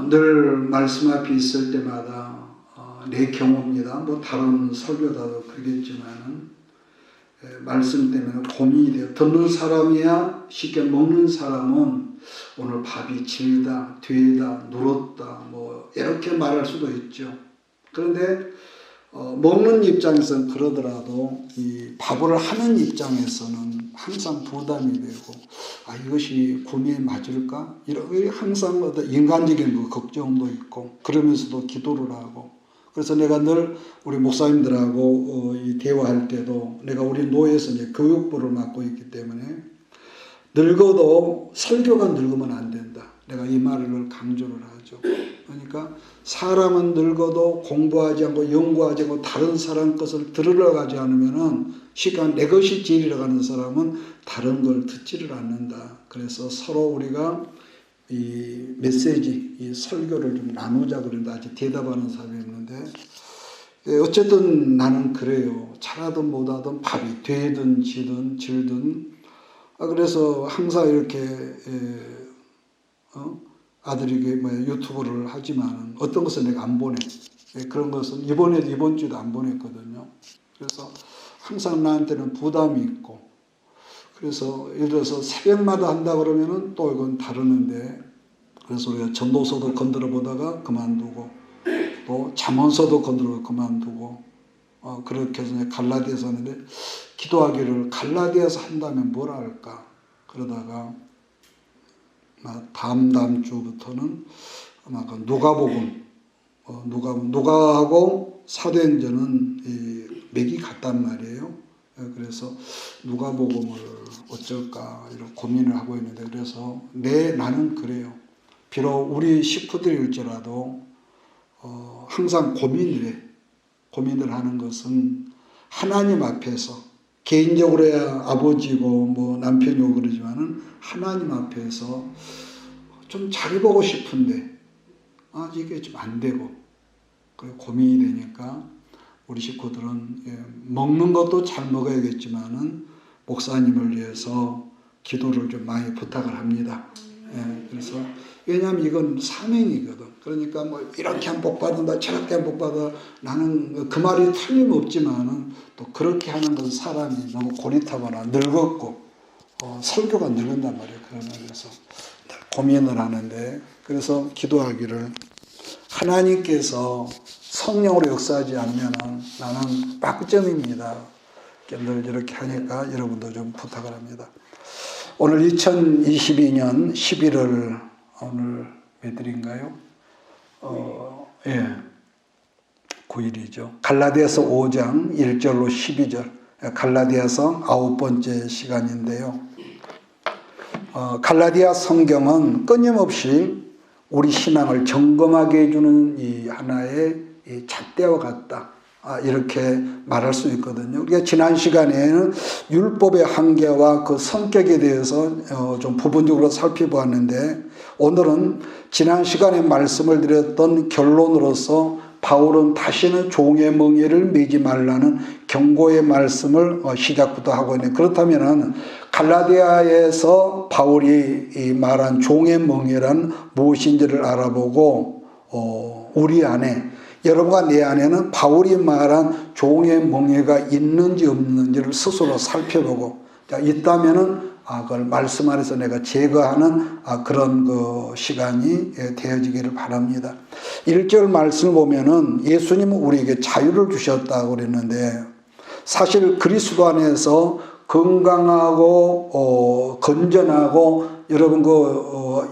늘 말씀 앞에 있을 때마다 내 경험입니다. 뭐 다른 설교자도 그러겠지만은 말씀 때문에 고민이 돼요. 듣는 사람이야 쉽게, 먹는 사람은 오늘 밥이 질다, 되다, 누렇다 뭐 이렇게 말할 수도 있죠. 그런데 먹는 입장에서는 그러더라도 이 밥을 하는 입장에서는 항상 부담이 되고, 이것이 구미에 맞을까? 이런 항상 어떤 인간적인 걱정도 있고, 그러면서도 기도를 하고. 그래서 내가 늘 우리 목사님들하고 이 대화할 때도, 내가 우리 노예에서 이제 교육부를 맡고 있기 때문에 늙어도 설교가 늙으면 안 된다. 내가 이 말을 늘 강조를 하죠. 그러니까 사람은 늙어도 공부하지 않고 연구하지 않고 다른 사람 것을 들으러 가지 않으면은 시간 내 것이 제일이라고 하는 사람은 다른 걸 듣지를 않는다. 그래서 서로 우리가 이 메시지, 이 설교를 좀 나누자 그런데 아직 대답하는 사람이 없는데, 어쨌든 나는 그래요. 잘하든 못하든 밥이 되든 지든 질든. 그래서 항상 이렇게 아들이 유튜브를 하지만 어떤 것은 내가 안 보내. 그런 것은 이번 주도 안 보냈거든요. 그래서 항상 나한테는 부담이 있고, 그래서 예를 들어서 새벽마다 한다 그러면은 또 이건 다르는데, 그래서 우리가 전도서도 건드려 보다가 그만두고, 또 잠언서도 건드려 그만두고, 그렇게 해서 갈라디아서 하는데, 기도하기를 갈라디아서 한다면 뭐라 할까? 그러다가 다음 주부터는 아마 그 누가하고 사도행전은 맥이 같단 말이에요. 그래서 누가복음을 어쩔까 이런 고민을 하고 있는데, 그래서 나는 그래요. 비록 우리 식구들일지라도 항상 고민을 하는 것은 하나님 앞에서, 개인적으로야 아버지고 뭐 남편이고 그러지만은 하나님 앞에서 좀 잘해보고 싶은데 이게 좀 안 되고 고민이 되니까, 우리 식구들은 먹는 것도 잘 먹어야겠지만은 목사님을 위해서 기도를 좀 많이 부탁을 합니다. 그래서 왜냐하면 이건 사명이거든. 그러니까 뭐 이렇게 한 복 받는다, 저렇게 한 복 받아, 나는 그 말이 틀림없지만은 또 그렇게 하는 건 사람이 너무 고리타거나 늙었고 설교가 늙은단 말이에요. 그래서 고민을 하는데, 그래서 기도하기를 하나님께서 성령으로 역사하지 않으면 나는 빵점입니다. 늘 이렇게 하니까 여러분도 좀 부탁을 합니다. 오늘 2022년 11월 오늘 몇 일인가요? 9일이죠. 갈라디아서 5장 1절로 12절, 갈라디아서 9번째 시간인데요. 갈라디아 성경은 끊임없이 우리 신앙을 점검하게 해주는 이 하나의 이 잣대와 같다. 이렇게 말할 수 있거든요. 우리가 지난 시간에는 율법의 한계와 그 성격에 대해서 좀 부분적으로 살펴보았는데, 오늘은 지난 시간에 말씀을 드렸던 결론으로서 바울은 다시는 종의 멍에를 매지 말라는 경고의 말씀을 시작부터 하고 있네요. 그렇다면 갈라디아에서 바울이 말한 종의 멍에란 무엇인지를 알아보고, 우리 안에, 여러분과 내 안에는 바울이 말한 종의 멍에가 있는지 없는지를 스스로 살펴보고, 있다면은 그걸 말씀 안에서 내가 제거하는 그런 그 시간이 되어지기를 바랍니다. 1절 말씀을 보면은 예수님은 우리에게 자유를 주셨다고 그랬는데, 사실 그리스도 안에서 건강하고 건전하고 여러분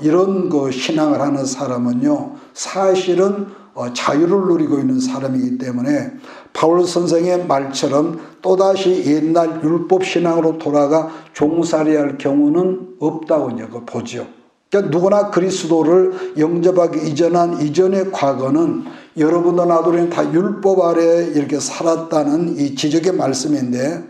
이런 신앙을 하는 사람은요, 사실은 자유를 누리고 있는 사람이기 때문에 바울 선생의 말처럼 또다시 옛날 율법 신앙으로 돌아가 종살이할 경우는 없다고 보죠. 그러니까 누구나 그리스도를 영접하기 이전의 과거는 여러분도 나도 다 율법 아래 이렇게 살았다는 이 지적의 말씀인데,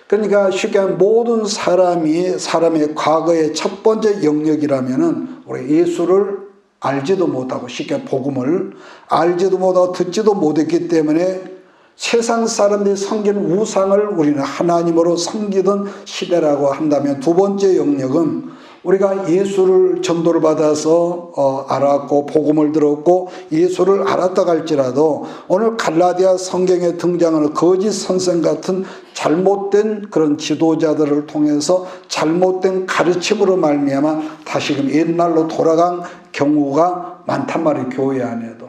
그러니까 쉽게 하면 모든 사람의 과거의 첫 번째 영역이라면은 우리 예수를 알지도 못하고, 쉽게 복음을 알지도 못하고 듣지도 못했기 때문에 세상 사람들이 섬기는 우상을 우리는 하나님으로 섬기던 시대라고 한다면, 두 번째 영역은 우리가 예수를 전도를 받아서 알았고 복음을 들었고 예수를 알았다 할지라도 오늘 갈라디아 성경에 등장하는 거짓 선생 같은 잘못된 그런 지도자들을 통해서 잘못된 가르침으로 말미암아 다시금 옛날로 돌아간 경우가 많단 말이에요. 교회 안에도.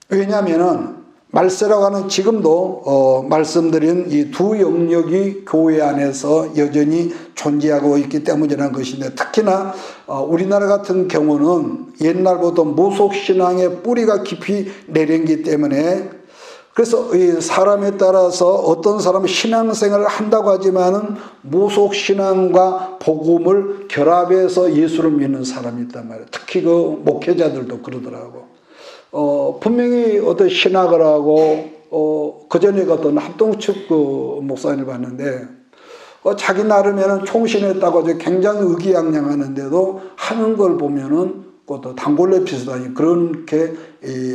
왜냐하면은 말세라고 하는 지금도 말씀드린 이 두 영역이 교회 안에서 여전히 존재하고 있기 때문이라는 것인데, 특히나 우리나라 같은 경우는 옛날부터 무속신앙의 뿌리가 깊이 내려있기 때문에, 그래서 이 사람에 따라서 어떤 사람은 신앙생활을 한다고 하지만은 무속신앙과 복음을 결합해서 예수를 믿는 사람이 있단 말이에요. 특히 그 목회자들도 그러더라고. 분명히 어떤 신학을 하고, 그전에 어떤 합동측 그 목사님을 봤는데, 자기 나름에는 총신했다고 굉장히 의기양양하는데도 하는 걸 보면은 그것도 단골레 비슷하니 그렇게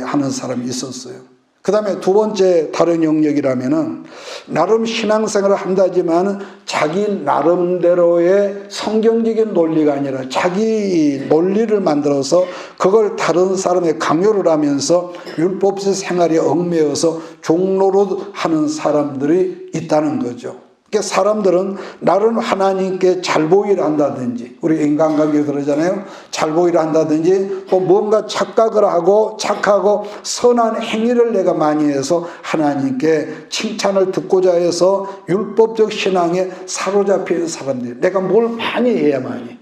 하는 사람이 있었어요. 그 다음에 두 번째 다른 영역이라면은 나름 신앙생활을 한다지만 자기 나름대로의 성경적인 논리가 아니라 자기 논리를 만들어서 그걸 다른 사람에 강요를 하면서 율법적 생활에 얽매여서 종로로 하는 사람들이 있다는 거죠. 그러니까 사람들은 나름 하나님께 잘 보이려 한다든지, 우리 인간관계 그러잖아요. 잘 보이려 한다든지, 또 뭔가 착각을 하고 착하고 선한 행위를 내가 많이 해서 하나님께 칭찬을 듣고자 해서 율법적 신앙에 사로잡힌 사람들, 내가 뭘 많이 해야만이.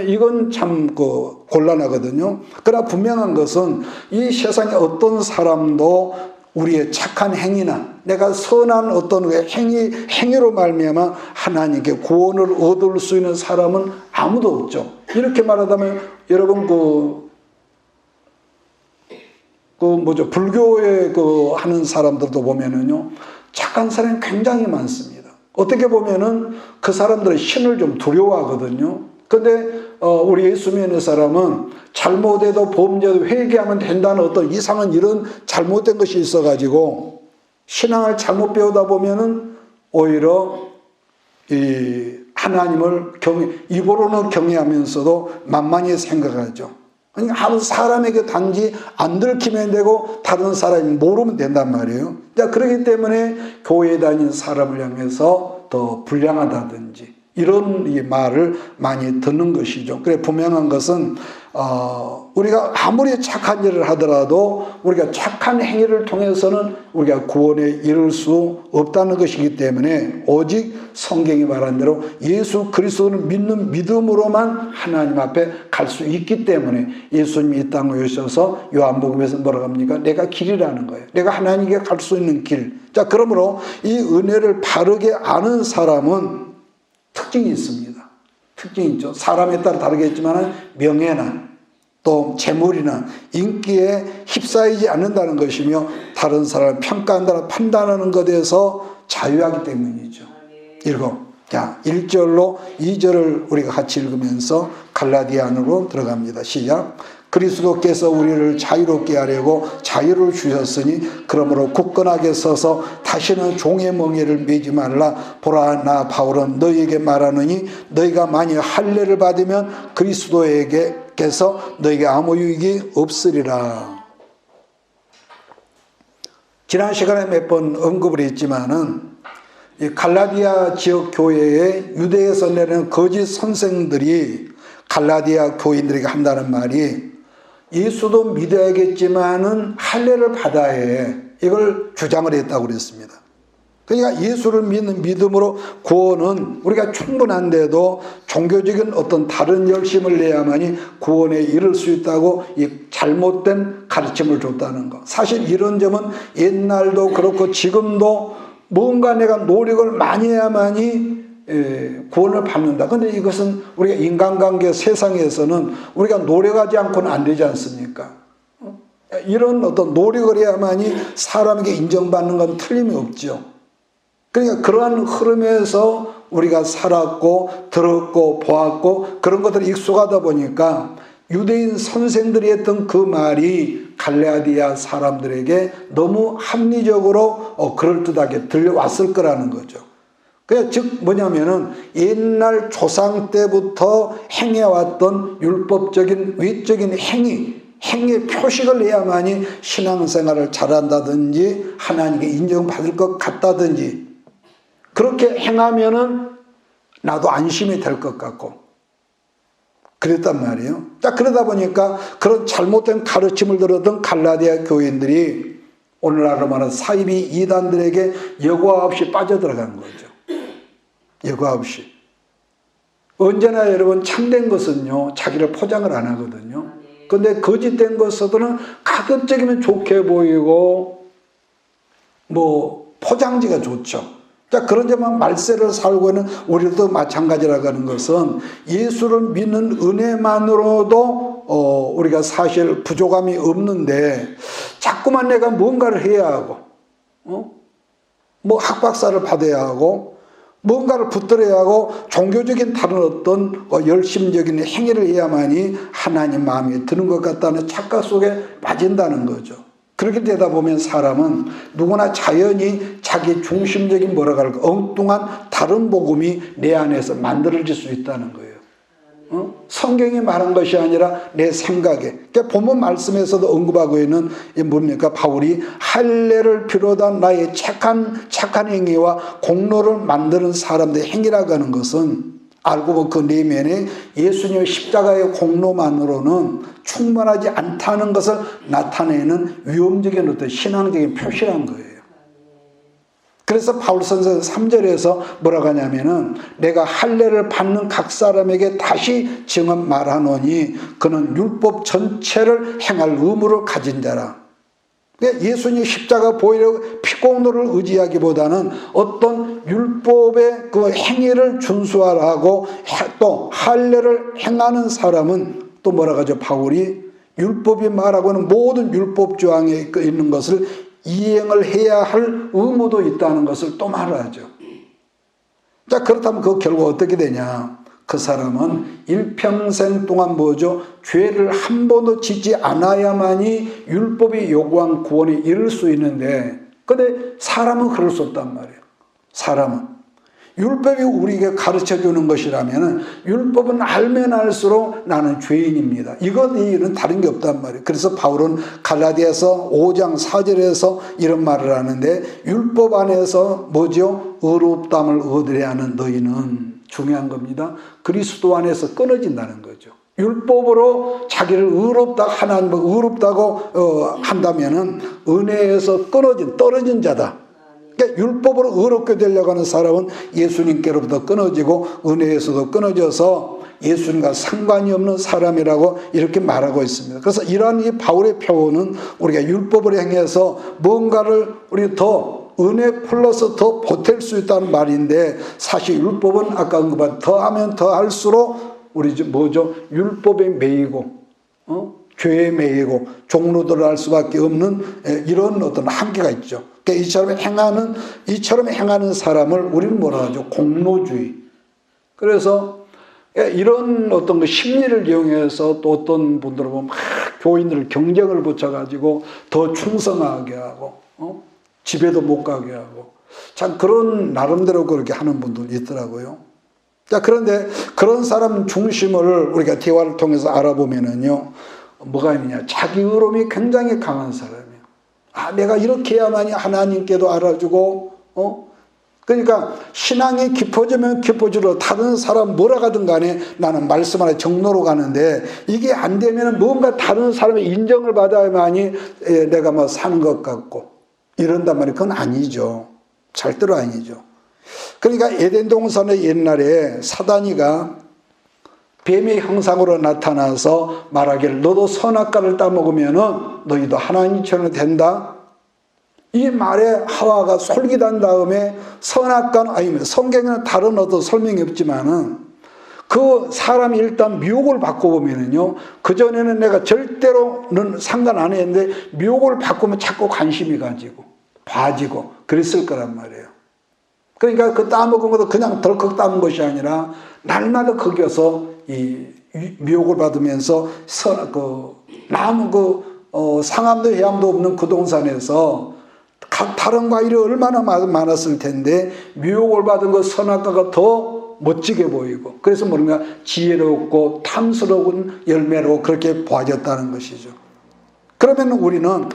이건 참 곤란하거든요. 그러나 분명한 것은 이 세상에 어떤 사람도 우리의 착한 행위나 내가 선한 어떤 행위로 말미암아 하나님께 구원을 얻을 수 있는 사람은 아무도 없죠. 이렇게 말하자면 여러분 불교에 하는 사람들도 보면은요, 착한 사람이 굉장히 많습니다. 어떻게 보면은 그 사람들은 신을 좀 두려워하거든요. 근데 우리 예수 믿는 사람은 잘못해도 범죄도 회개하면 된다는 어떤 이상한 이런 잘못된 것이 있어가지고 신앙을 잘못 배우다 보면은 오히려 이 하나님을 입으로는 경외하면서도 만만히 생각하죠. 그러니까 사람에게 단지 안 들키면 되고 다른 사람이 모르면 된단 말이에요. 그렇기 때문에 교회에 다니는 사람을 향해서 더 불량하다든지 이런 이 말을 많이 듣는 것이죠. 그래 분명한 것은 우리가 아무리 착한 일을 하더라도 우리가 착한 행위를 통해서는 우리가 구원에 이를 수 없다는 것이기 때문에 오직 성경이 말한 대로 예수 그리스도를 믿는 믿음으로만 하나님 앞에 갈 수 있기 때문에 예수님이 이 땅에 오셔서 요한복음에서 뭐라고 합니까? 내가 길이라는 거예요. 내가 하나님께 갈 수 있는 길. 자, 그러므로 이 은혜를 바르게 아는 사람은 특징이 있습니다. 특징이 있죠. 사람에 따라 다르겠지만 명예나 또 재물이나 인기에 휩싸이지 않는다는 것이며 다른 사람을 평가한다는 판단하는 것에서 자유하기 때문이죠. 자, 1절로 2절을 우리가 같이 읽으면서 갈라디아 안으로 들어갑니다. 시작. 그리스도께서 우리를 자유롭게 하려고 자유를 주셨으니 그러므로 굳건하게 서서 다시는 종의 멍에를 매지 말라. 보라, 나 바울은 너희에게 말하느니 너희가 만일 할례를 받으면 그리스도에게서 너희에게 아무 유익이 없으리라. 지난 시간에 몇 번 언급을 했지만은 이 갈라디아 지역 교회에 유대에서 내리는 거짓 선생들이 갈라디아 교인들에게 한다는 말이 예수도 믿어야겠지만은 할례를 받아야 해. 이걸 주장을 했다고 그랬습니다. 그러니까 예수를 믿는 믿음으로 구원은 우리가 충분한데도 종교적인 어떤 다른 열심을 내야만이 구원에 이를 수 있다고 이 잘못된 가르침을 줬다는 것. 사실 이런 점은 옛날도 그렇고 지금도 뭔가 내가 노력을 많이 해야만이 구원을 받는다. 그런데 이것은 우리가 인간관계 세상에서는 우리가 노력하지 않고는 안 되지 않습니까? 이런 어떤 노력을 해야만이 사람에게 인정받는 건 틀림이 없죠. 그러니까 그러한 흐름에서 우리가 살았고 들었고 보았고 그런 것들이 익숙하다 보니까 유대인 선생들이 했던 그 말이 갈라디아 사람들에게 너무 합리적으로 그럴듯하게 들려왔을 거라는 거죠. 즉 뭐냐면은 옛날 조상 때부터 행해왔던 율법적인 외적인 행위의 표식을 내야만이 신앙생활을 잘한다든지 하나님께 인정받을 것 같다든지 그렇게 행하면은 나도 안심이 될 것 같고 그랬단 말이에요. 자, 그러다 보니까 그런 잘못된 가르침을 들었던 갈라디아 교인들이 오늘날로 말하는 사이비 이단들에게 여과 없이 빠져들어간 거죠. 여과 없이. 언제나 여러분 참된 것은요 자기를 포장을 안 하거든요. 근데 거짓된 것들은 가급적이면 좋게 보이고 뭐 포장지가 좋죠. 자, 그런 점만 말세를 살고 있는 우리도 마찬가지라고 하는 것은 예수를 믿는 은혜만으로도 우리가 사실 부족함이 없는데 자꾸만 내가 뭔가를 해야 하고 뭐 학박사를 받아야 하고 뭔가를 붙들어야 하고 종교적인 다른 어떤 열심적인 행위를 해야만이 하나님 마음에 드는 것 같다는 착각 속에 빠진다는 거죠. 그렇게 되다 보면 사람은 누구나 자연히 자기 중심적인 뭐라고 할까 엉뚱한 다른 복음이 내 안에서 만들어질 수 있다는 거예요. 성경이 말한 것이 아니라 내 생각에. 그러니까 본문 말씀에서도 언급하고 있는 뭡니까? 바울이 할례를 비롯한 나의 착한 행위와 공로를 만드는 사람들의 행위라고 하는 것은 알고 보면 그 내면에 예수님의 십자가의 공로만으로는 충분하지 않다는 것을 나타내는 위험적인 어떤 신앙적인 표시란 거예요. 그래서 바울 선생은 3절에서 뭐라고 하냐면은 내가 할례를 받는 각 사람에게 다시 증언 말하노니 그는 율법 전체를 행할 의무를 가진 자라. 예수님 십자가 보이려고 피공로를 의지하기보다는 어떤 율법의 그 행위를 준수하라고 또 할례를 행하는 사람은 또 뭐라고 하죠? 바울이 율법이 말하고 있는 모든 율법 조항에 있는 것을 이행을 해야 할 의무도 있다는 것을 또 말하죠. 자, 그렇다면 그 결과 어떻게 되냐? 그 사람은 일평생 동안 뭐죠? 죄를 한 번도 짓지 않아야만이 율법이 요구한 구원에 이를 수 있는데, 근데 사람은 그럴 수 없단 말이에요. 사람은. 율법이 우리에게 가르쳐 주는 것이라면 율법은 알면 알수록 나는 죄인입니다. 이건 다른 게 없단 말이에요. 그래서 바울은 갈라디아서 5장 4절에서 이런 말을 하는데 율법 안에서 뭐죠? 의롭다함을 얻으려 하는 너희는 중요한 겁니다. 그리스도 안에서 끊어진다는 거죠. 율법으로 자기를 의롭다 하나님을 의롭다고 한다면은 은혜에서 떨어진 자다. 그러니까 율법으로 의롭게 되려고 하는 사람은 예수님께로부터 끊어지고 은혜에서도 끊어져서 예수님과 상관이 없는 사람이라고 이렇게 말하고 있습니다. 그래서 이러한 이 바울의 표현은 우리가 율법을 행해서 뭔가를 우리 더 은혜 플러스 더 보탤 수 있다는 말인데 사실 율법은 아까 언급한 더하면 더할수록 우리 뭐죠? 율법에 매이고 죄에 매이고 종로들을 할 수밖에 없는 이런 어떤 한계가 있죠. 그러니까 이처럼 행하는 사람을 우리는 뭐라 하죠? 공로주의. 그래서 이런 어떤 그 심리를 이용해서 또 어떤 분들은 보면 막 교인들을 경쟁을 붙여가지고 더 충성하게 하고 집에도 못 가게 하고 참 그런 나름대로 그렇게 하는 분들 있더라고요. 자, 그런데 그런 사람 중심을 우리가 대화를 통해서 알아보면은요, 뭐가 있느냐? 자기 의로움이 굉장히 강한 사람이에요. 내가 이렇게 해야만이 하나님께도 알아주고, 그러니까 신앙이 깊어지면 깊어질수록 다른 사람 뭐라 가든 간에 나는 말씀 안에 정로로 가는데 이게 안 되면 뭔가 다른 사람의 인정을 받아야만이 내가 뭐 사는 것 같고 이런단 말이에요. 그건 아니죠. 절대로 아니죠. 그러니까 에덴 동산의 옛날에 사단이가 뱀의 형상으로 나타나서 말하기를 너도 선악과를 따먹으면은 너희도 하나님처럼 된다. 이 말에 하와가 솔깃한 다음에 선악과는 아니면 성경에는 다른 어떤 설명이 없지만은 그 사람이 일단 미혹을 받고 보면은요, 그전에는 내가 절대로는 상관 안 했는데 미혹을 받고면 자꾸 관심이 가지고 봐지고 그랬을 거란 말이에요. 그러니까 그 따먹은 것도 그냥 덜컥 따먹은 것이 아니라 날마다 거기서 이 미혹을 받으면서 상암도 해암도 없는 그 동산에서 다른 과일이 얼마나 많았을 텐데 미혹을 받은 그 선악과가 더 멋지게 보이고, 그래서 뭔가 지혜롭고 탐스러운 열매로 그렇게 보아졌다는 것이죠. 그러면 우리는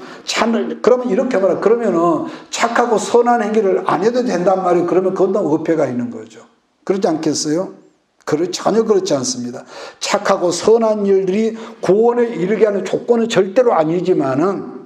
그러면 이렇게 말해, 그러면은 착하고 선한 행위를 안 해도 된단 말이에요. 그러면 그건 너무 어폐가 있는 거죠. 그렇지 않겠어요? 전혀 그렇지 않습니다. 착하고 선한 일들이 구원에 이르게 하는 조건은 절대로 아니지만은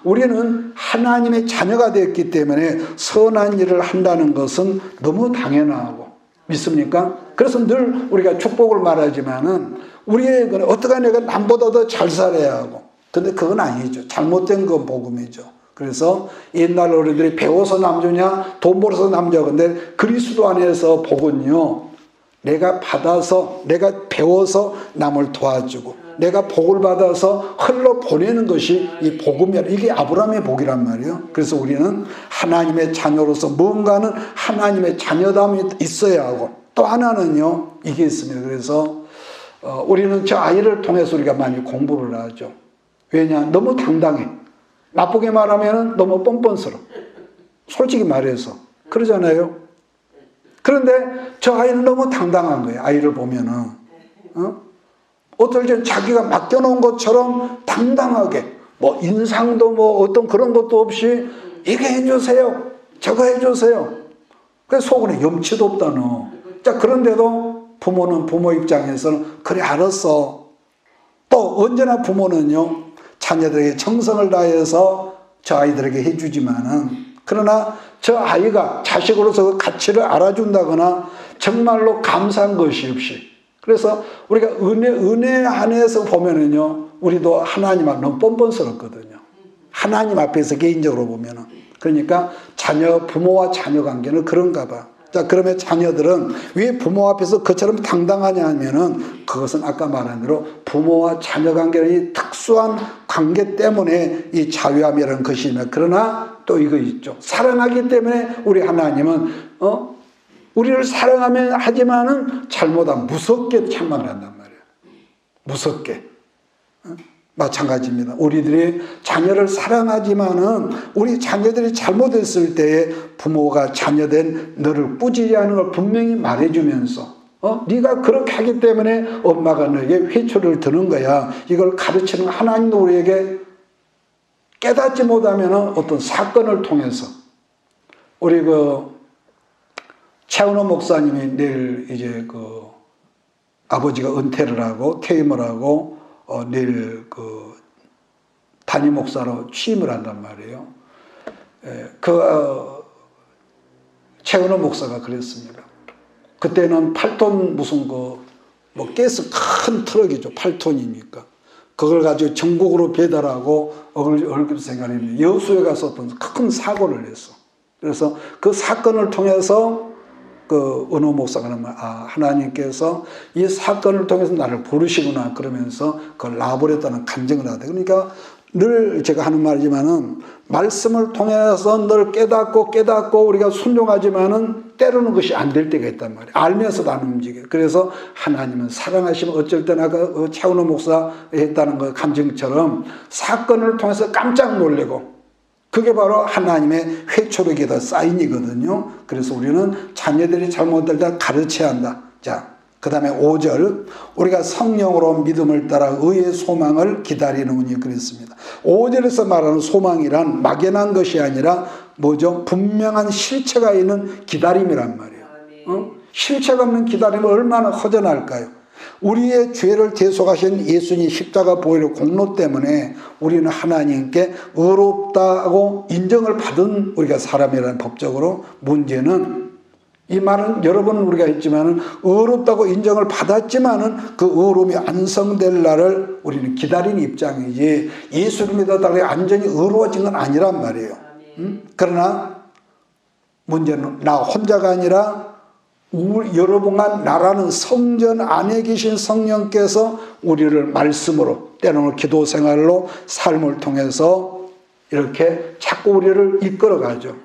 우리는 하나님의 자녀가 되었기 때문에 선한 일을 한다는 것은 너무 당연하고, 믿습니까? 그래서 늘 우리가 축복을 말하지만은 우리의 어떻게 내가 남보다 더 잘 살아야 하고, 근데 그건 아니죠. 잘못된 건 복음이죠. 그래서 옛날 어른들이 배워서 남주냐 돈 벌어서 남자, 근데 그리스도 안에서 복은요, 내가 배워서 남을 도와주고 내가 복을 받아서 흘러 보내는 것이 이 복음이야. 이게 아브라함의 복이란 말이에요. 그래서 우리는 하나님의 자녀로서 뭔가는 하나님의 자녀담이 있어야 하고, 또 하나는요, 이게 있습니다. 그래서 우리는 저 아이를 통해서 우리가 많이 공부를 하죠. 왜냐? 너무 당당해. 나쁘게 말하면 너무 뻔뻔스러워. 솔직히 말해서 그러잖아요. 그런데 저 아이는 너무 당당한 거예요. 아이를 보면은 어떨 땐 자기가 맡겨놓은 것처럼 당당하게, 뭐 인상도 뭐 어떤 그런 것도 없이 이게 해주세요, 저거 해주세요. 그래서 속으로 염치도 없다 너. 자, 그런데도 부모는 부모 입장에서는 그래 알았어. 또 언제나 부모는요, 자녀들에게 정성을 다해서 저 아이들에게 해주지만은, 그러나 저 아이가 자식으로서 그 가치를 알아준다거나 정말로 감사한 것이 없이, 그래서 우리가 은혜 안에서 보면은요, 우리도 하나님 앞에 너무 뻔뻔스럽거든요. 하나님 앞에서 개인적으로 보면은. 그러니까 부모와 자녀 관계는 그런가 봐. 자, 그러면 자녀들은 왜 부모 앞에서 그처럼 당당하냐 하면은, 그것은 아까 말한 대로 부모와 자녀 관계는 이 특수한 관계 때문에 이 자유함이라는 것이며, 그러나 또 이거 있죠. 사랑하기 때문에 우리 하나님은 우리를 사랑하면 하지만은 잘못하면 무섭게 책망을 한단 말이에요. 무섭게. 마찬가지입니다. 우리들이 자녀를 사랑하지만은 우리 자녀들이 잘못했을 때에 부모가 자녀된 너를 꾸짖게 하는 걸 분명히 말해주면서 네가 그렇게 하기 때문에 엄마가 너에게 회초리를 드는 거야. 이걸 가르치는 하나님도 우리에게 깨닫지 못하면 어떤 사건을 통해서, 우리 최은호 목사님이 내일 이제 아버지가 은퇴를 하고 퇴임을 하고 내일 담임 목사로 취임을 한단 말이에요. 최은호 목사가 그랬습니다. 그때는 8톤 무슨 가스 큰 트럭이죠. 8톤이니까. 그걸 가지고 전국으로 배달하고 월급 생활했는데 여수에 가서 어떤 큰 사고를 했어. 그래서 그 사건을 통해서 은호 목사가 하나님께서 이 사건을 통해서 나를 부르시구나, 그러면서 그걸 놔버렸다는 간증을 하대. 그러니까 늘 제가 하는 말이지만은, 말씀을 통해서 늘 깨닫고 우리가 순종하지만은 때로는 그것이 안 될 때가 있단 말이에요. 알면서도 안 움직여요. 그래서 하나님은 사랑하시면 어쩔 때나 최은호 목사 했다는 그 간증처럼 사건을 통해서 깜짝 놀래고, 그게 바로 하나님의 회초리에다 사인이거든요. 그래서 우리는 자녀들이 잘못될 때 가르쳐야 한다. 자, 그 다음에 5절, 우리가 성령으로 믿음을 따라 의의 소망을 기다리는군요. 그랬습니다. 5절에서 말하는 소망이란 막연한 것이 아니라 뭐죠? 분명한 실체가 있는 기다림이란 말이에요. 실체가 없는 기다림은 얼마나 허전할까요? 우리의 죄를 대속하신 예수님 십자가 보혈의 공로 때문에 우리는 하나님께 의롭다고 인정을 받은 우리가 사람이라는 법적으로. 문제는 이 말은 여러 번 우리가 했지만은 의롭다고 인정을 받았지만은 그 의로움이 완성될 날을 우리는 기다리는 입장이지, 예수를 믿었다고 완전히 의로워진 건 아니란 말이에요. 그러나 문제는 나 혼자가 아니라 여러분과 나라는 성전 안에 계신 성령께서 우리를 말씀으로, 때로는 기도 생활로, 삶을 통해서 이렇게 자꾸 우리를 이끌어가죠.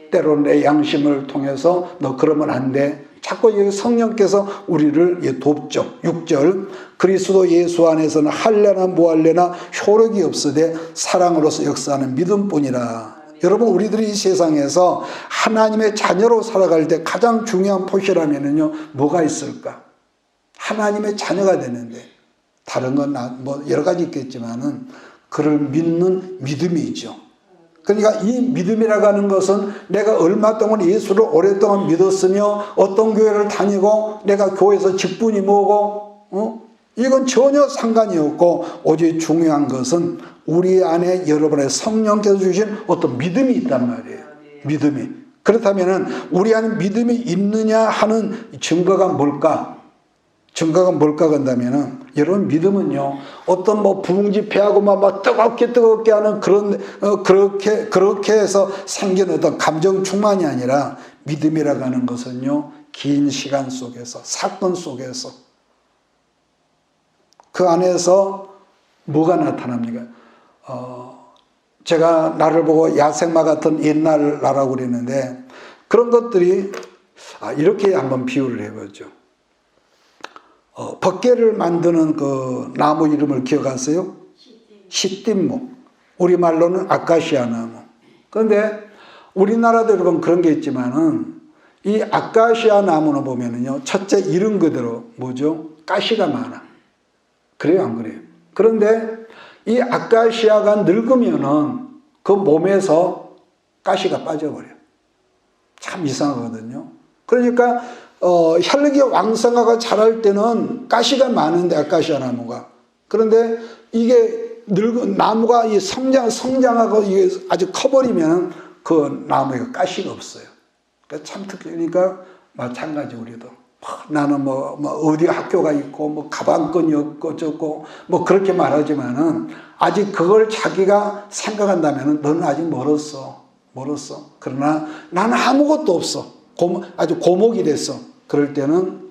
때로는 내 양심을 통해서 너 그러면 안 돼. 자꾸 성령께서 우리를 돕죠. 6절, 그리스도 예수 안에서는 할례나 무할례나 효력이 없으되 사랑으로서 역사하는 믿음뿐이라. 여러분, 우리들이 이 세상에서 하나님의 자녀로 살아갈 때 가장 중요한 포시라면은요, 뭐가 있을까? 하나님의 자녀가 되는데, 다른 건 뭐 여러 가지 있겠지만은, 그를 믿는 믿음이죠. 그러니까 이 믿음이라고 하는 것은 내가 얼마 동안 예수를 오랫동안 믿었으며, 어떤 교회를 다니고, 내가 교회에서 직분이 뭐고, 이건 전혀 상관이 없고, 오직 중요한 것은 우리 안에 여러분의 성령께서 주신 어떤 믿음이 있단 말이에요. 믿음이. 그렇다면은 우리 안에 믿음이 있느냐 하는 증거가 뭘까? 증거가 뭘까 한다면은, 여러분, 믿음은요, 어떤 뭐 부흥집회하고 막 뜨겁게 하는 그렇게 해서 생긴 어떤 감정 충만이 아니라, 믿음이라고 하는 것은요, 긴 시간 속에서, 사건 속에서, 그 안에서 뭐가 나타납니까? 제가 나를 보고 야생마 같은 옛날 나라고 그랬는데, 그런 것들이, 이렇게 한번 비유를 해보죠. 벗개를 만드는 그 나무 이름을 기억하세요? 시띠무. 우리말로는 아카시아 나무. 그런데 우리나라도 여러분 그런 게 있지만은, 이 아카시아 나무는 보면은요, 첫째 이름 그대로 뭐죠? 가시가 많아. 그래요, 안 그래요? 그런데 이 아카시아가 늙으면은 그 몸에서 가시가 빠져버려요. 참 이상하거든요. 그러니까 혈력이 왕성하고 자랄 때는 가시가 많은데, 아카시아 나무가. 그런데 이게 나무가 이 성장하고 이게 아주 커버리면 그 나무에 가시가 없어요. 그러니까 참 특이니까 마찬가지 우리도. 나는 뭐 어디 학교가 있고 뭐 가방끈이 없고 저고 뭐 그렇게 말하지만은, 아직 그걸 자기가 생각한다면은 너는 아직 멀었어. 그러나 나는 아무것도 없어. 아주 고목이 됐어. 그럴 때는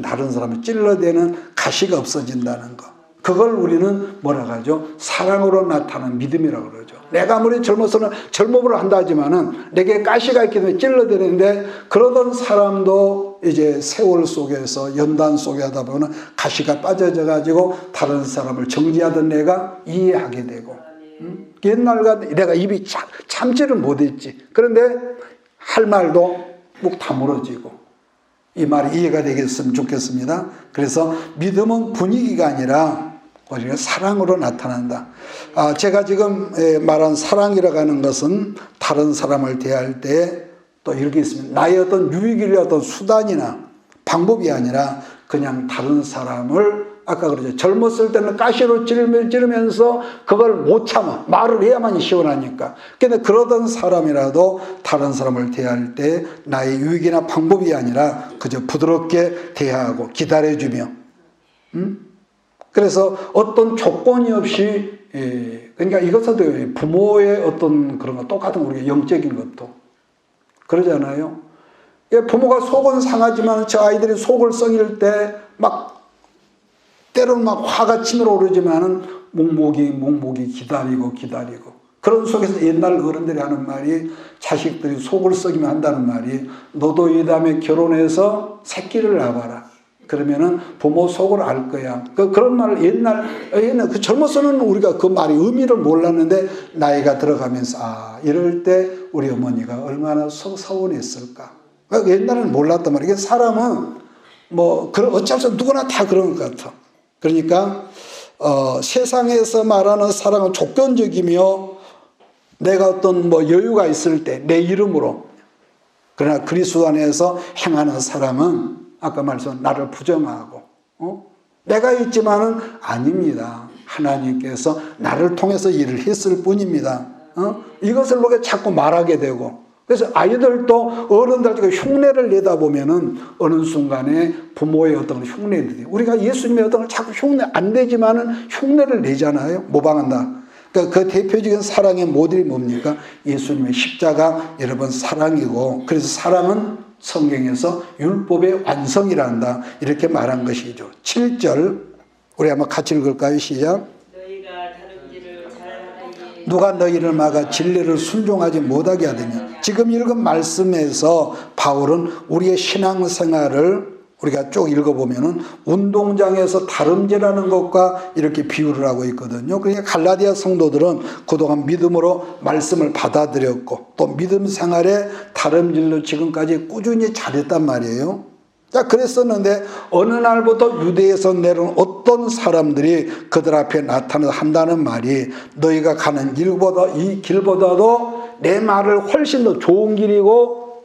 다른 사람을 찔러대는 가시가 없어진다는 거. 그걸 우리는 뭐라고 하죠? 사랑으로 나타나는 믿음이라고 그러죠. 내가 아무리 젊어서는 젊음으로 한다 하지만은 내게 가시가 있기 때문에 찔러대는데, 그러던 사람도 이제 세월 속에서 연단 속에 하다 보면 가시가 빠져져 가지고 다른 사람을 정지하던 내가 이해하게 되고, 옛날과 내가 입이 참지를 못했지. 그런데 할 말도 묵 다물어지고. 이 말이 이해가 되겠으면 좋겠습니다. 그래서 믿음은 분위기가 아니라 우리가 사랑으로 나타난다. 제가 지금 말한 사랑이라고 하는 것은 다른 사람을 대할 때 또 이렇게 있습니다. 나의 어떤 유익이나 어떤 수단이나 방법이 아니라 그냥 다른 사람을, 아까 그러죠. 젊었을 때는 가시로 찌르면서 그걸 못 참아. 말을 해야만 시원하니까. 근데 그러던 사람이라도 다른 사람을 대할 때 나의 유익이나 방법이 아니라 그저 부드럽게 대하고 기다려주며, 그래서 어떤 조건이 없이, 그러니까 이것도 부모의 어떤 그런 거 똑같은 우리가 영적인 것도 그러잖아요. 부모가 속은 상하지만 저 아이들이 속을 썩일 때 때로는 화가 치밀어 오르지만은 묵묵히 기다리고 그런 속에서 옛날 어른들이 하는 말이, 자식들이 속을 썩이면 한다는 말이, 너도 이 다음에 결혼해서 새끼를 낳아봐라. 그러면은 부모 속을 알 거야. 그런 말을 옛날 그 젊어서는 우리가 그 말이 의미를 몰랐는데, 나이가 들어가면서 이럴 때 우리 어머니가 얼마나 서운했을까. 옛날에는 몰랐단 말이야. 이게 사람은 어쩔 수 없이 누구나 다 그런 것 같아. 그러니까 세상에서 말하는 사랑은 조건적이며, 내가 어떤 여유가 있을 때 내 이름으로, 그러나 그리스도 안에서 행하는 사람은 아까 말씀한 나를 부정하고, 내가 있지만은 아닙니다. 하나님께서 나를 통해서 일을 했을 뿐입니다. 이것을 우리가 자꾸 말하게 되고, 그래서 아이들도 어른들한테 흉내를 내다 보면은 어느 순간에 부모의 어떤 흉내들이, 우리가 예수님의 어떤 걸 자꾸 흉내 안 내지만은 흉내를 내잖아요. 모방한다. 그러니까 그 대표적인 사랑의 모델이 뭡니까? 예수님의 십자가, 여러분, 사랑이고, 그래서 사랑은 성경에서 율법의 완성이란다, 이렇게 말한 것이죠. 7절 우리 한번 같이 읽을까요? 시작. 누가 너희를 막아 진리를 순종하지 못하게 하느냐. 지금 읽은 말씀에서 바울은 우리의 신앙생활을 우리가 쭉 읽어보면은 운동장에서 다름질하는 것과 이렇게 비유를 하고 있거든요. 그러니까 갈라디아 성도들은 그동안 믿음으로 말씀을 받아들였고 또 믿음 생활에 다름질로 지금까지 꾸준히 잘했단 말이에요. 자, 그랬었는데 어느 날부터 유대에서 내려온 어떤 사람들이 그들 앞에 나타나서 한다는 말이 너희가 가는 길보다 이 길보다도 내 말을 훨씬 더 좋은 길이고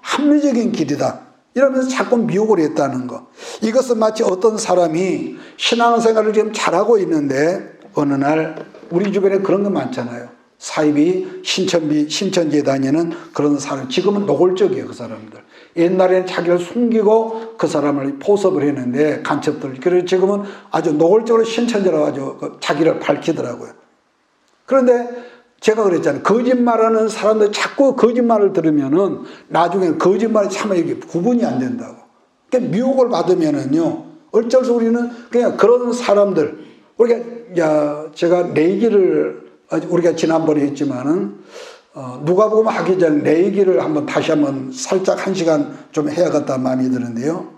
합리적인 길이다. 이러면서 자꾸 미혹을 했다는 거. 이것은 마치 어떤 사람이 신앙생활을 지금 잘하고 있는데 어느 날 우리 주변에 그런 거 많잖아요. 사이비 신천지에 다니는 그런 사람. 지금은 노골적이에요, 그 사람들. 옛날에는 자기를 숨기고 그 사람을 포섭을 했는데 간첩들. 그래서 지금은 아주 노골적으로 신천지라고 아주 자기를 밝히더라고요. 그런데 제가 그랬잖아요. 거짓말하는 사람들 자꾸 거짓말을 들으면은 나중에 거짓말이 참 이게 구분이 안 된다고. 그러니까 미혹을 받으면은요, 어쩔 수 우리는 그냥 그런 사람들, 제가 내기를 우리가 지난번에 했지만은 누가복음 하기 전에 내기를 다시 한번 살짝 1시간 좀 해야겠다는 마음이 드는데요.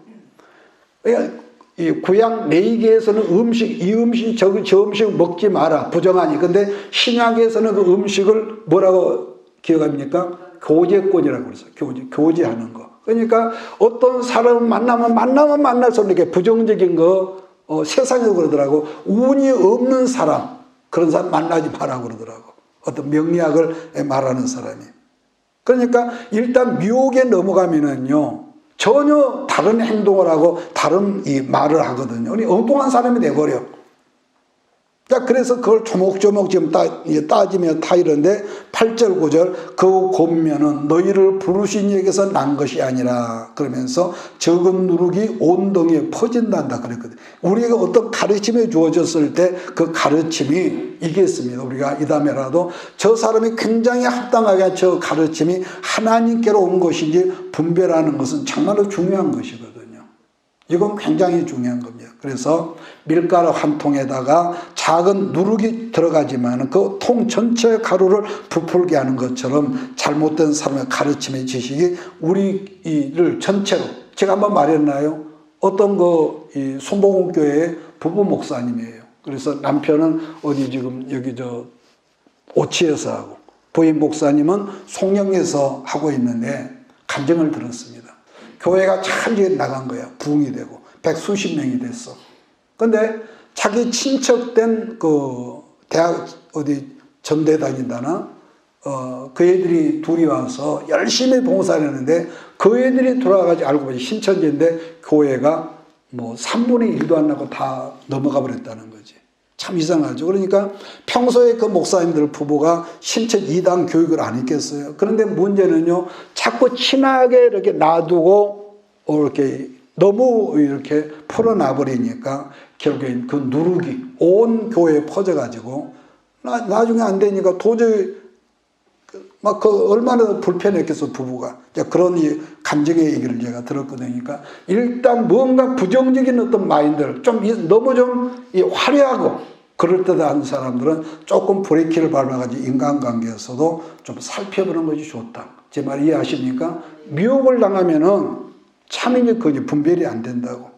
그러니까 이 구약 레위기에서는 이 음식 저 음식 먹지 마라 부정하니. 근데 신약에서는 그 음식을 뭐라고 기억합니까? 교제권이라고 그랬어요. 교제하는 거. 그러니까 어떤 사람을 만나면 만날수록 이렇게 부정적인 거 세상에서 그러더라고. 운이 없는 사람, 그런 사람 만나지 마라고 그러더라고. 어떤 명리학을 말하는 사람이. 그러니까 일단 미혹에 넘어가면은요, 전혀 다른 행동을 하고 다른 이 말을 하거든요. 엉뚱한 사람이 돼버려. 자, 그래서 그걸 조목조목 지금 따지며 다 이런데 8절 9절 그 곤면은 너희를 부르신 이에게서 난 것이 아니라 그러면서 적은 누룩이 온 동에 퍼진단다 그랬거든요. 우리가 어떤 가르침이 주어졌을 때 그 가르침이 이게 있습니다. 우리가 이 다음에라도 저 사람이 굉장히 합당하게 저 가르침이 하나님께로 온 것인지 분별하는 것은 정말로 중요한 것이거든요. 이건 굉장히 중요한 겁니다. 그래서 밀가루 한 통에다가 작은 누룩이 들어가지만 그 통 전체의 가루를 부풀게 하는 것처럼 잘못된 사람의 가르침의 지식이 우리를 전체로, 제가 한번 말했나요? 어떤 이 손봉훈교회의 부부 목사님이에요. 그래서 남편은 지금 여기 오치에서 하고 부인 목사님은 송영에서 하고 있는데 간증을 들었습니다. 교회가 참 나간 거야. 부흥이 되고 백수십 명이 됐어. 근데 자기 친척된 대학 전대 다닌다나 그 애들이 둘이 와서 열심히 봉사를 했는데 그 애들이 돌아가지 알고 보니 신천지인데 교회가 3분의 1도 안 나고 다 넘어가 버렸다는 거지. 참 이상하죠. 그러니까 평소에 그 목사님들 부부가 신천 이단 교육을 안 했겠어요. 그런데 문제는요, 자꾸 친하게 이렇게 놔두고 이렇게 너무 이렇게 풀어놔버리니까 결국엔 그 누룩이 온 교회에 퍼져가지고 나중에 안 되니까 도저히 얼마나 불편했겠어, 부부가. 그런 감정의 얘기를 제가 들었거든요. 그러니까 일단 뭔가 부정적인 어떤 마인드를 너무 화려하고 그럴듯한 사람들은 조금 브레이크를 밟아가지고 인간관계에서도 좀 살펴보는 것이 좋다. 제 말 이해하십니까? 미혹을 당하면은 참 그게 분별이 안 된다고.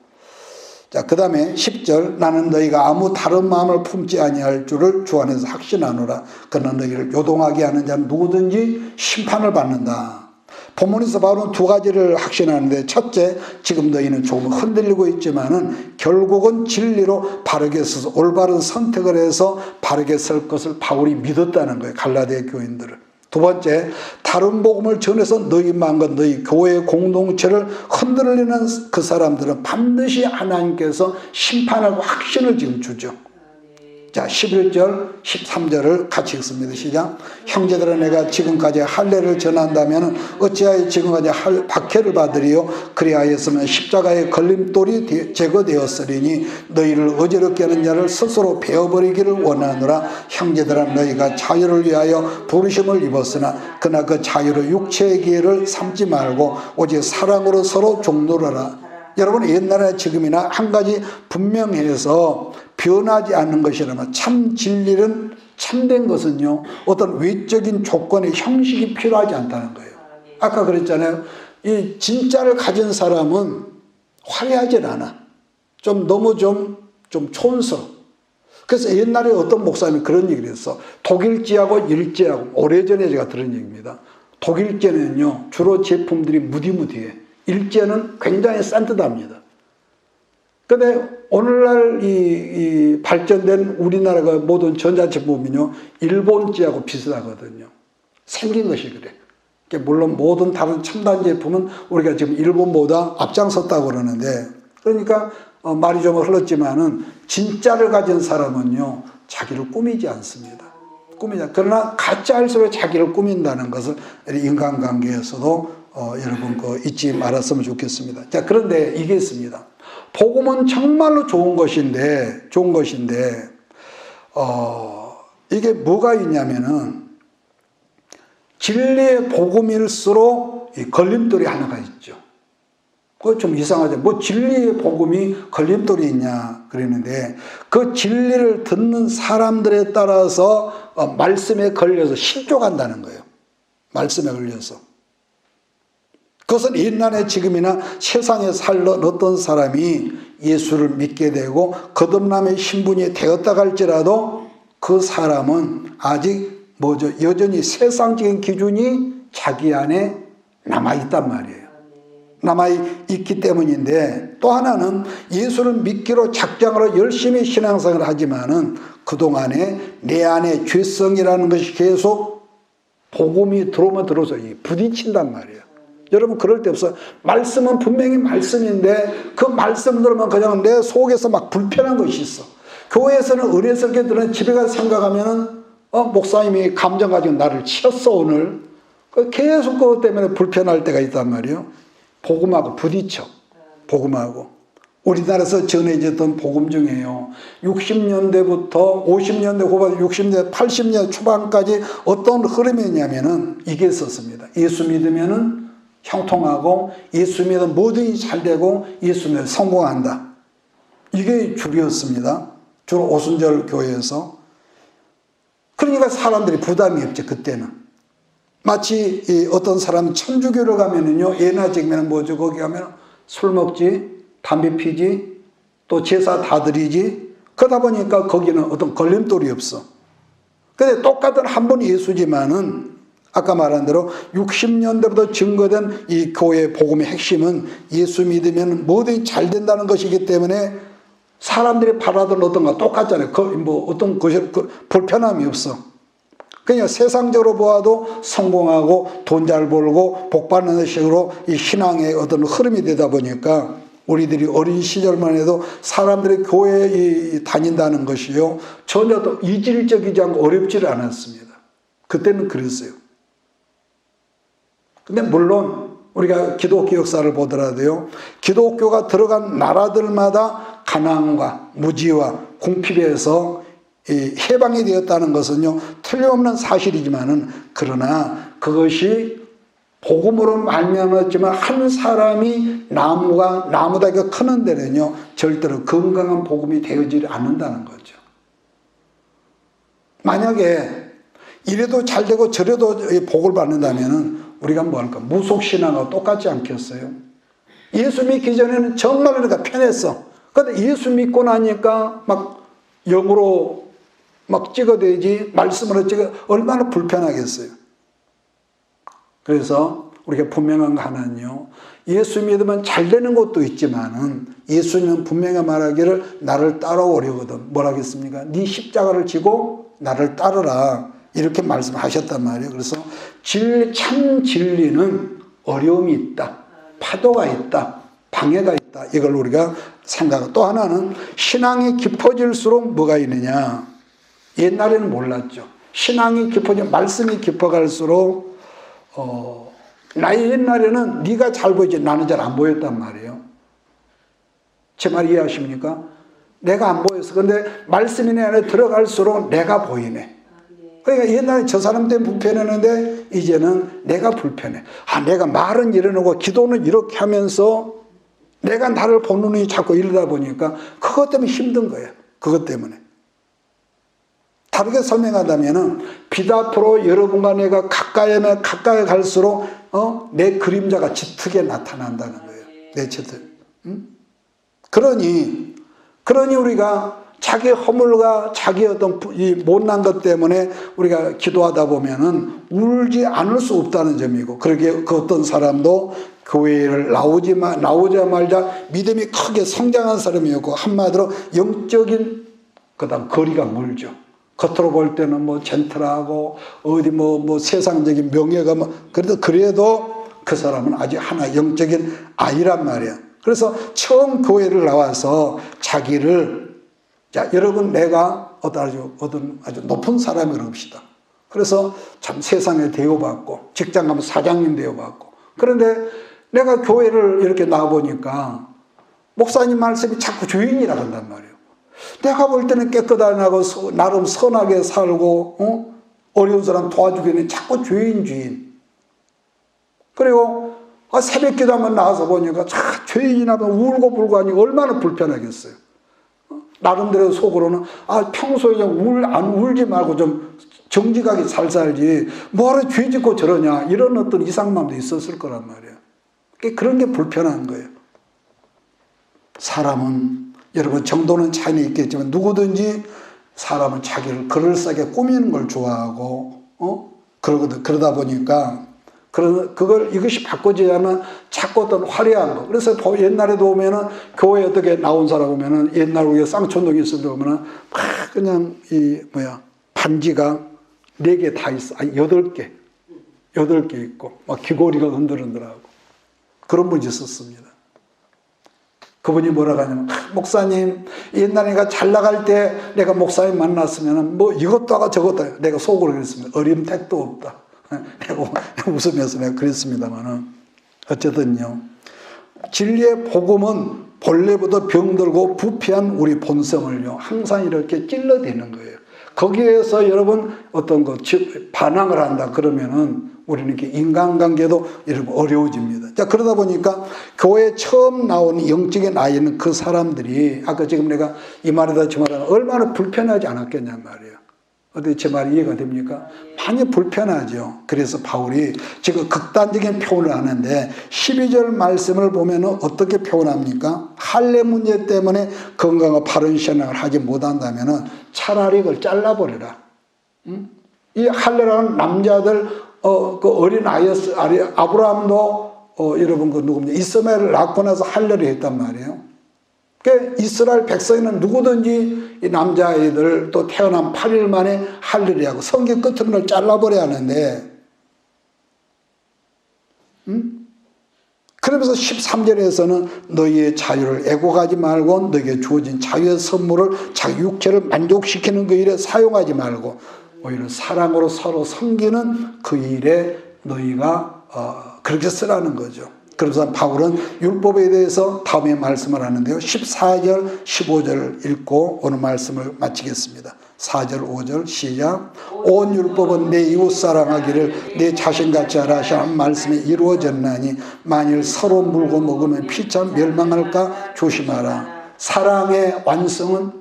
자, 그 다음에 10절 나는 너희가 아무 다른 마음을 품지 아니할 줄을 주 안에서 확신하노라. 그러나 너희를 요동하게 하는 자는 누구든지 심판을 받는다. 본문에서 바로 두 가지를 확신하는데, 첫째, 지금 너희는 조금 흔들리고 있지만은 결국은 진리로 바르게 서서 올바른 선택을 해서 바르게 설 것을 바울이 믿었다는 거예요. 갈라디아 교인들을. 두 번째, 다른 복음을 전해서 너희 마음과 너희 교회의 공동체를 흔들리는 그 사람들은 반드시 하나님께서 심판하고 확신을 지금 주죠. 자, 11절, 13절을 같이 읽습니다. 시작. 형제들아, 내가 지금까지 할례를 전한다면 어찌하여 지금까지 박해를 받으리요? 그리하였으면 십자가의 걸림돌이 제거되었으리니 너희를 어지럽게 하는 자를 스스로 베어버리기를 원하노라. 형제들아, 너희가 자유를 위하여 부르심을 입었으나 그러나 그 자유로 육체의 기회를 삼지 말고 오직 사랑으로 서로 종노라라. 여러분, 옛날이나 지금이나 한 가지 분명해서 변하지 않는 것이라면 참 진리는, 참된 것은요, 어떤 외적인 조건의 형식이 필요하지 않다는 거예요. 아까 그랬잖아요. 이 진짜를 가진 사람은 화려하진 않아. 좀 너무 좀 촌스러워. 그래서 옛날에 어떤 목사님이 그런 얘기를 했어. 독일제하고 일제하고, 오래전에 제가 들은 얘기입니다. 독일제는요, 주로 제품들이 무디무디해. 일제는 굉장히 산뜻합니다. 근데 오늘날 이 발전된 우리나라가 모든 전자제품은요, 일본제하고 비슷하거든요. 생긴 것이 그래. 물론 모든 다른 첨단 제품은 우리가 지금 일본보다 앞장섰다고 그러는데, 그러니까 말이 좀 흘렀지만은 진짜를 가진 사람은요, 자기를 꾸미지 않습니다. 그러나 가짜일수록 자기를 꾸민다는 것을 인간관계에서도 여러분 잊지 말았으면 좋겠습니다. 자, 그런데 이게 있습니다. 복음은 정말로 좋은 것인데 이게 뭐가 있냐면은 진리의 복음일수록 이 걸림돌이 하나가 있죠. 그거 좀 이상하죠. 뭐 진리의 복음이 걸림돌이 있냐 그랬는데, 그 진리를 듣는 사람들에 따라서 말씀에 걸려서 실족한다는 거예요. 말씀에 걸려서. 그것은 옛날에 지금이나 세상에 살던 어떤 사람이 예수를 믿게 되고 거듭남의 신분이 되었다 할지라도 그 사람은 아직 여전히 세상적인 기준이 자기 안에 남아있단 말이에요. 남아있기 때문인데, 또 하나는 예수를 믿기로 작정하러 열심히 신앙생활을 하지만은 그동안에 내 안에 죄성이라는 것이 계속 복음이 들어오면 들어서 부딪힌단 말이에요. 여러분, 그럴 때 없어요. 말씀은 분명히 말씀인데 그 말씀 들으면 그냥 내 속에서 막 불편한 것이 있어. 교회에서는 은혜스럽게 들은 집에 가서 생각하면은 목사님이 감정 가지고 나를 치었어 오늘. 계속 그것 때문에 불편할 때가 있단 말이에요. 복음하고 부딪혀. 복음하고. 우리나라에서 전해졌던 복음 중에요, 60년대부터 50년대 후반, 60년대, 80년대 초반까지 어떤 흐름이었냐면은 이게 있었습니다. 예수 믿으면은 형통하고, 예수 믿으면 뭐든지 잘 되고, 예수 믿으면 성공한다. 이게 주류였습니다. 주로 오순절 교회에서. 그러니까 사람들이 부담이 없죠, 그때는. 마치 어떤 사람 천주교를 가면은요, 예나 지금에는 뭐죠, 거기 가면 술 먹지, 담배 피지, 또 제사 다 드리지. 그러다 보니까 거기는 어떤 걸림돌이 없어. 근데 똑같은 한 분 예수지만은 아까 말한 대로 60년대부터 증거된 이 교회의 복음의 핵심은 예수 믿으면 뭐든지 잘 된다는 것이기 때문에 사람들이 바라던 어떤 거 똑같잖아요. 어떤 것이 불편함이 없어. 그냥 세상적으로 보아도 성공하고 돈 잘 벌고 복 받는 식으로 이 신앙의 어떤 흐름이 되다 보니까 우리들이 어린 시절만 해도 사람들이 교회에 다닌다는 것이요, 전혀 또 이질적이지 않고 어렵지를 않았습니다. 그때는 그랬어요. 근데 물론 우리가 기독교 역사를 보더라도요, 기독교가 들어간 나라들마다 가난과 무지와 궁핍에서 해방이 되었다는 것은요, 틀림없는 사실이지만은, 그러나 그것이 복음으로 말미암았지만 한 사람이 나무다 이거 크는 데는요, 절대로 건강한 복음이 되어지지 않는다는 거죠. 만약에 이래도 잘 되고 저래도 복을 받는다면은 우리가 뭐 할까? 무속신앙하고 똑같지 않겠어요? 예수 믿기 전에는 정말 그러니까 편했어. 근데 예수 믿고 나니까 막 영으로 막 찍어대지, 말씀으로 찍어, 얼마나 불편하겠어요. 그래서 우리가 분명한 거 하나는요, 예수 믿으면 잘 되는 것도 있지만은 예수님은 분명히 말하기를 나를 따라오려거든. 뭐라 하겠습니까? 네 십자가를 지고 나를 따르라. 이렇게 말씀하셨단 말이에요. 그래서 참 진리는 어려움이 있다. 파도가 있다. 방해가 있다. 이걸 우리가 생각하고, 또 하나는 신앙이 깊어질수록 뭐가 있느냐. 옛날에는 몰랐죠. 신앙이 깊어지면 말씀이 깊어갈수록 나의 옛날에는 네가 잘 보이지 나는 잘 안 보였단 말이에요. 제 말 이해하십니까? 내가 안 보였어. 근데 말씀이 내 안에 들어갈수록 내가 보이네. 그러니까 옛날에 저 사람 때문에 불편했는데 이제는 내가 불편해. 내가 말은 이러고 기도는 이렇게 하면서 내가 나를 보는 눈이 자꾸 이러다 보니까 그것 때문에 힘든 거예요. 그것 때문에. 다르게 설명하자면은 빛 앞으로 여러분과 내가 가까이 갈수록 내 그림자가 짙게 나타난다는 거예요. 내 짙게. 응? 그러니 우리가 자기 허물과 자기 어떤 이 못난 것 때문에 우리가 기도하다 보면은 울지 않을 수 없다는 점이고, 그러게 그 어떤 사람도 교회를 나오자마자 믿음이 크게 성장한 사람이었고, 한마디로 영적인 그다음 거리가 멀죠. 겉으로 볼 때는 뭐 젠틀하고 어디 뭐 세상적인 명예가 그래도 그 사람은 아직 하나 영적인 아이란 말이야. 그래서 처음 교회를 나와서 자기를, 자, 여러분, 내가 어떤 아주 높은 사람이라고 합시다. 그래서 참 세상에 대우받고, 직장 가면 사장님 대우받고. 그런데 내가 교회를 이렇게 나와보니까 목사님 말씀이 자꾸 주인이라 한단 말이에요. 내가 볼 때는 깨끗하고 나름 선하게 살고, 어려운 사람 도와주기는 자꾸 주인. 그리고 새벽 기도 한번 나와서 보니까 죄인이나 울고 불고 하니 얼마나 불편하겠어요. 나름대로 속으로는 평소에 안 울지 말고 좀 정직하게 잘 살지 뭐하러 죄 짓고 저러냐, 이런 어떤 이상마음도 있었을 거란 말이에요. 그런 게 불편한 거예요. 사람은 여러분 정도는 차이는 있겠지만 누구든지 사람은 자기를 그럴싸하게 꾸미는 걸 좋아하고 그러다 보니까 이것이 바꿔져야만 자꾸 어떤 화려한 거. 그래서 옛날에도 보면은 교회 어떻게 나온 사람 보면은 옛날 우리가 쌍촌동에 있을 때 보면은 막 그냥 반지가 4개 다 있어. 8개 있고 막 귀걸이가 흔들흔들하고 그런 분이 있었습니다. 그분이 뭐라고 하냐면, 목사님, 옛날에 내가 잘 나갈 때 내가 목사님 만났으면은 뭐 이것도 하고 저것도 하고, 내가 속으로 그랬습니다. 어림택도 없다. 내가 웃으면서 내가 그랬습니다만은, 어쨌든요, 진리의 복음은 본래부터 병들고 부패한 우리 본성을요 항상 이렇게 찔러대는 거예요. 거기에서 여러분 어떤 반항을 한다 그러면은 우리는 이렇게 인간관계도 여러분 어려워집니다. 자, 그러다 보니까 교회에 처음 나온 영적인 아이는 그 사람들이 아까 지금 내가 이 말이다 저 말이다 얼마나 불편하지 않았겠냔 말이에요. 어떻게 제 말이 이해가 됩니까? 많이 불편하죠. 그래서 바울이 지금 극단적인 표현을 하는데 12절 말씀을 보면 어떻게 표현합니까? 할례 문제 때문에 건강하고 바른 신앙을 하지 못한다면 차라리 그걸 잘라버려라. 이 할례라는 남자들 그 어린 아브라함도 여러분 그 누굽니까? 이스마엘을 낳고 나서 할례를 했단 말이에요. 그러니까 이스라엘 백성에는 누구든지 이 남자아이들 또 태어난 8일 만에 할례를 하고 성경 끝을 잘라버려야 하는데, 그러면서 13절에서는 너희의 자유를 애곡하지 말고 너희에게 주어진 자유의 선물을 자기 육체를 만족시키는 그 일에 사용하지 말고 오히려 사랑으로 서로 섬기는 그 일에 너희가 그렇게 쓰라는 거죠. 그래서 바울은 율법에 대해서 다음에 말씀을 하는데요. 14절, 15절을 읽고 오늘 말씀을 마치겠습니다. 4절, 5절 시작. 온 율법은 내 이웃 사랑하기를 내 자신같이 하라 하신 말씀이 이루어졌나니 만일 서로 물고 먹으면 피차 멸망할까 조심하라. 사랑의 완성은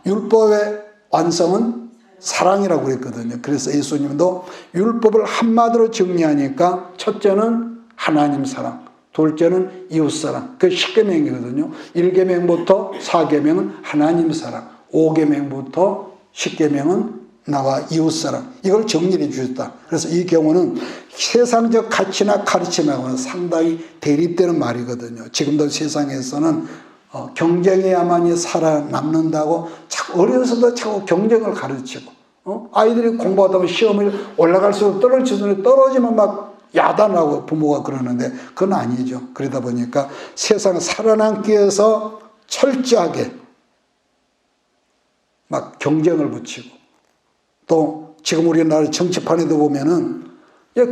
율법의 완성은 사랑이라고 그랬거든요. 그래서 예수님도 율법을 한마디로 정리하니까 첫째는 하나님 사랑, 둘째는 이웃 사랑. 그 10계명이거든요. 1계명부터 4계명은 하나님 사랑, 5계명부터 10계명은 나와 이웃 사랑. 이걸 정리해 주셨다. 그래서 이 경우는 세상적 가치나 가르침하고는 상당히 대립되는 말이거든요. 지금도 세상에서는 경쟁해야만이 살아남는다고 자꾸 어려서도 자꾸 경쟁을 가르치고, 아이들이 공부하다 보면 시험을 올라갈수록 떨어지면 막 야단하고 부모가 그러는데 그건 아니죠. 그러다 보니까 세상에 살아남기 위해서 철저하게 막 경쟁을 붙이고, 또 지금 우리나라 정치판에도 보면은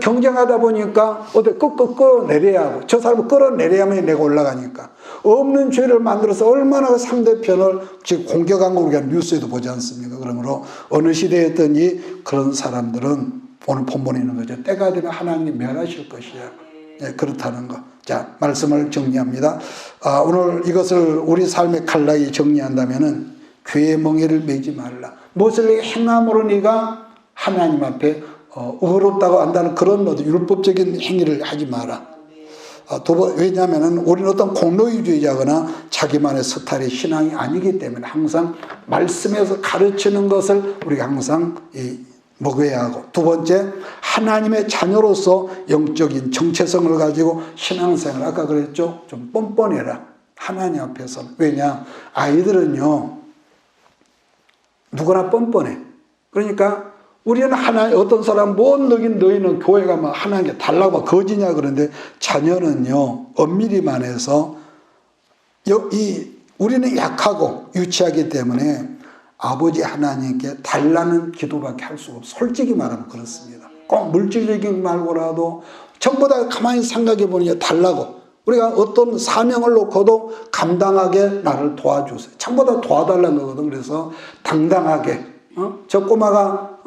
경쟁하다 보니까 어디 끌어내려야 하고, 저 사람을 끌어내려야만 내가 올라가니까 없는 죄를 만들어서 얼마나 상대편을 지금 공격한 거 우리가 뉴스에도 보지 않습니까? 그러므로 어느 시대였든지 그런 사람들은 오늘 본문에 있는 거죠. 때가 되면 하나님 멸하실 것이야. 네, 그렇다는 거. 자, 말씀을 정리합니다. 오늘 이것을 우리 삶의 칼날이 정리한다면은 죄의 멍에를 매지 말라. 무엇을 행함으로 네가 하나님 앞에 의롭다고 한다는 그런 율법적인 행위를 하지 마라. 왜냐하면 우리는 어떤 공로주의자거나 자기만의 스타일의 신앙이 아니기 때문에 항상 말씀에서 가르치는 것을 우리가 항상 먹어야 하고, 두 번째, 하나님의 자녀로서 영적인 정체성을 가지고 신앙생활, 아까 그랬죠? 좀 뻔뻔해라. 하나님 앞에서. 왜냐? 아이들은요, 누구나 뻔뻔해. 그러니까 우리는 하나님, 어떤 사람 너희는 교회가 막 하나님께 달라고 거지냐 그러는데, 자녀는요, 엄밀히만 해서 우리는 약하고 유치하기 때문에 아버지 하나님께 달라는 기도밖에 할 수가 없어. 솔직히 말하면 그렇습니다. 꼭 물질적인 말고라도 전부 다 가만히 생각해 보니 달라고. 우리가 어떤 사명을 놓고도 감당하게 나를 도와주세요. 전부 다 도와달라는 거거든. 그래서 당당하게, 저 꼬마가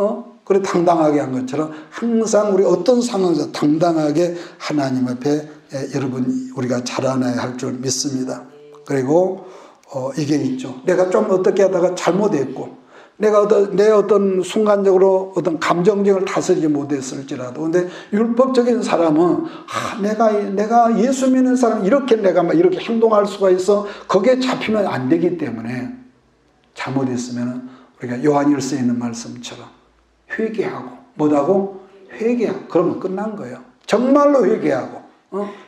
그래 당당하게 한 것처럼 항상 우리 어떤 상황에서 당당하게 하나님 앞에 여러분 우리가 자라나야 할 줄 믿습니다. 그리고 이게 있죠. 내가 좀 어떻게 하다가 잘못했고, 내가 어떤 순간적으로 어떤 감정적을 다스리지 못했을지라도, 근데 율법적인 사람은 내가 예수 믿는 사람 내가 막 이렇게 행동할 수가 있어. 거기에 잡히면 안 되기 때문에 잘못했으면 우리가 요한일서에 있는 말씀처럼 회개하고, 뭐라고? 회개하고. 그러면 끝난 거예요. 정말로 회개하고,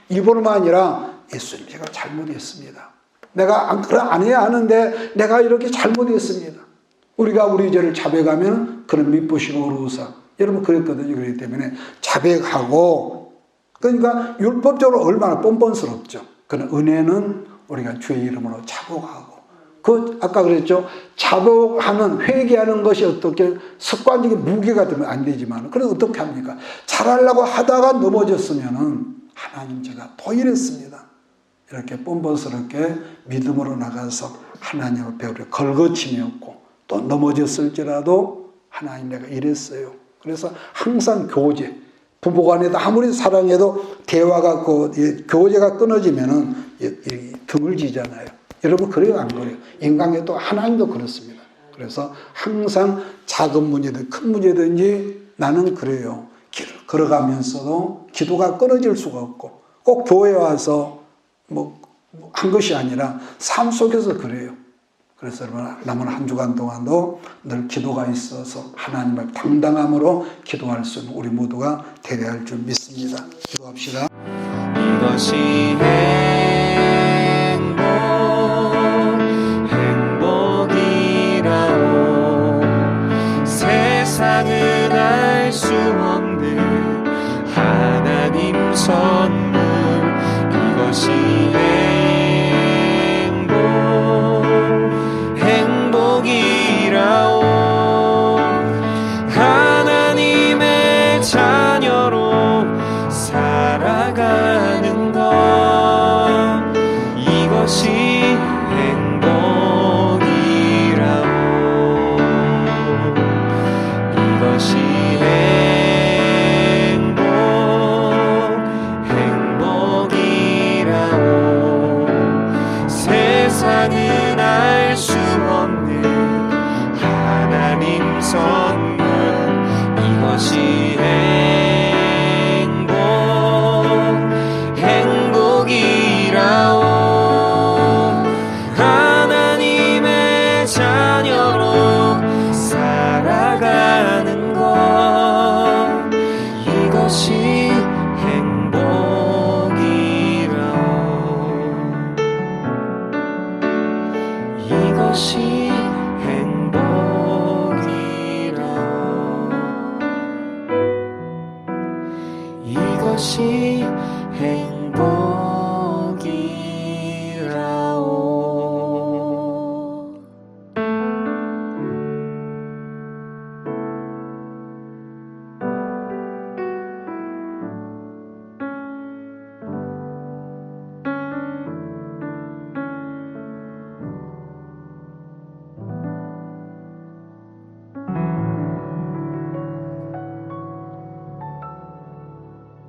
입으로만 아니라 예수님 제가 잘못했습니다. 내가 안 해야 하는데 내가 이렇게 잘못했습니다. 우리가 우리 죄를 자백하면 그는 미쁘시고 의로우사. 여러분 그랬거든요. 그렇기 때문에 자백하고, 그러니까 율법적으로 얼마나 뻔뻔스럽죠. 그러나 은혜는 우리가 주의 이름으로 자복하고, 아까 그랬죠. 자복하는, 회개하는 것이 어떻게 습관적인 무게가 되면 안 되지만, 그럼 어떻게 합니까? 잘하려고 하다가 넘어졌으면은 하나님 제가 더 이랬습니다. 이렇게 뻔뻔스럽게 믿음으로 나가서 하나님 앞에 우리 걸거침이었고, 또 넘어졌을지라도 하나님 내가 이랬어요. 그래서 항상 교제, 부부간에도 아무리 사랑해도 대화가 교제가 끊어지면은 등을 지잖아요. 여러분 그래요 안 그래요? 인간에도 하나님도 그렇습니다. 그래서 항상 작은 문제든 큰 문제든지 나는 그래요. 길을 걸어가면서도 기도가 끊어질 수가 없고, 꼭 교회에 와서 한 것이 아니라 삶 속에서 그래요. 그래서 여러분 남은 한 주간 동안도 늘 기도가 있어서 하나님 앞에 당당함으로 기도할 수 있는 우리 모두가 되어야 할 줄 믿습니다. 기도합시다. 이것이 행복이라오. 세상은 알 수 없는 하나님 선물. 이것이 행복이라오. 하나님의 자녀로 살아가는 것, 이것이 행복이라오. 이것이 세상은 알 수 없는 하나님 선물. 이것이 행복이라오. 하나님의 자녀로 살아가는 것, 이것이 이것이 행복이라오. 이것이 행복이라오.